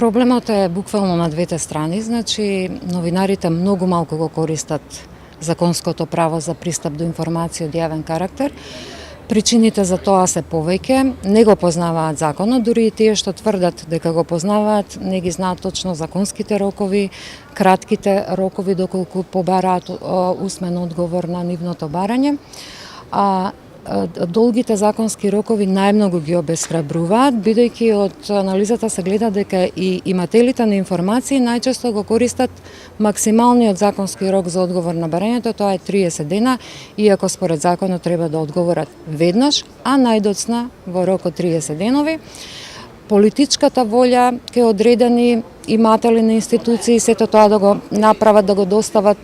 Проблемот е буквално на двете страни, значи новинарите многу малку го користат законското право за пристап до информација од јавен карактер. Причините за тоа се повеќе, не го познаваат законот, дури и тие што тврдат дека го познаваат, не ги знаат точно законските рокови, кратките рокови доколку побараат усмен одговор на нивното барање. Долгите законски рокови најмногу ги обесхрабруваат, бидејќи од анализата се гледа дека и имателите на информации најчесто го користат максималниот законски рок за одговор на барањето, тоа е 30 дена, иако според законот треба да одговорат веднаш, а најдоцна во рок од 30 денови. Политичката волја ке одредени иматели на институции сето тоа да го направат, да го достават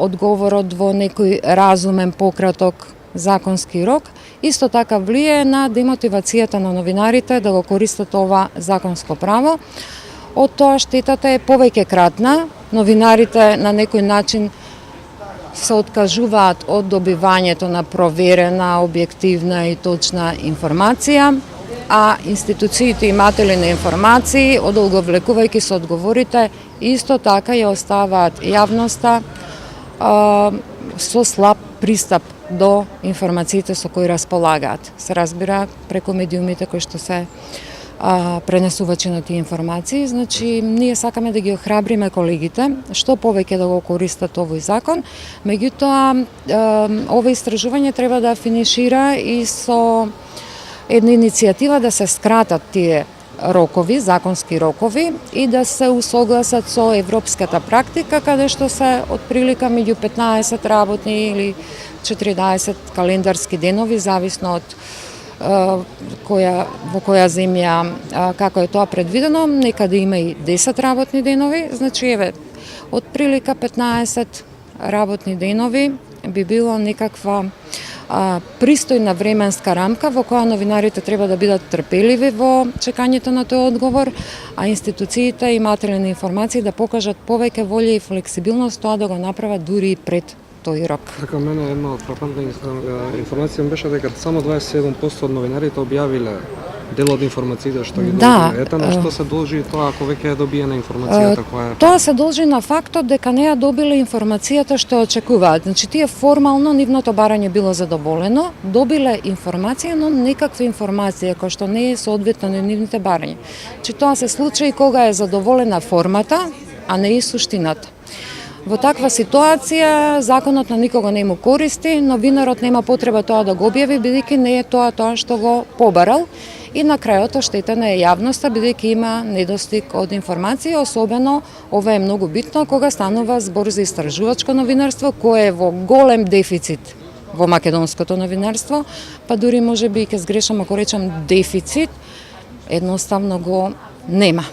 одговорот во некој разумен пократок законски рок, исто така влијае на демотивацијата на новинарите да го користат ова законско право. Од тоа штетата е повеќе кратна, новинарите на некој начин се откажуваат од добивањето на проверена, објективна и точна информација, а институциите иматели на информации, одолговлекувајќи се одговорите, исто така ја оставаат јавноста со слаб пристап до информациите со кои располагаат. Се разбира преку медиумите кои што се пренесувачи на тие информации. Значи, ние сакаме да ги охрабриме колегите што повеќе да го користат овој закон. Меѓутоа, ова истражување треба да финишира и со една иницијатива да се скратат тие рокови, законски рокови и да се усогласат со европската практика, каде што се отприлика меѓу 15 работни или 40 календарски денови, зависно од во која земја како е тоа предвидено, некаде има и 10 работни денови, значи еве отприлика 15 работни денови би било некаква пристојна временска рамка во која новинарите треба да бидат трпеливи во чекањето на тој одговор, а институциите и иматели на информации да покажат повеќе волја и флексибилност тоа да го направат дури и пред тој рок. Така, мене една фрапантна информација беше дека само 27% од новинарите објавиле дел од информациите што ги добија. Ета на што се должи тоа ако веќе е добиена информацијата која е? Тоа се должи на фактот дека не ја добиле информацијата што очекуваат. Значи тие формално нивното барање било задоволено, добиле информација, но некаква информација која што не е соодветна на нивните барања. Значи тоа се случаи кога е задоволена формата, а не и суштината. Во таква ситуација законот на никого не му користи, новинарот нема потреба тоа да го објави, бидејќи не е тоа што го побарал. И на крајот оштетена е јавноста, бидејќи има недостиг од информација, особено ова е многу битно кога станува збор за истражувачко новинарство, кое е во голем дефицит во македонското новинарство, па дури можеби ќе сгрешам ако речам дефицит, едноставно го нема.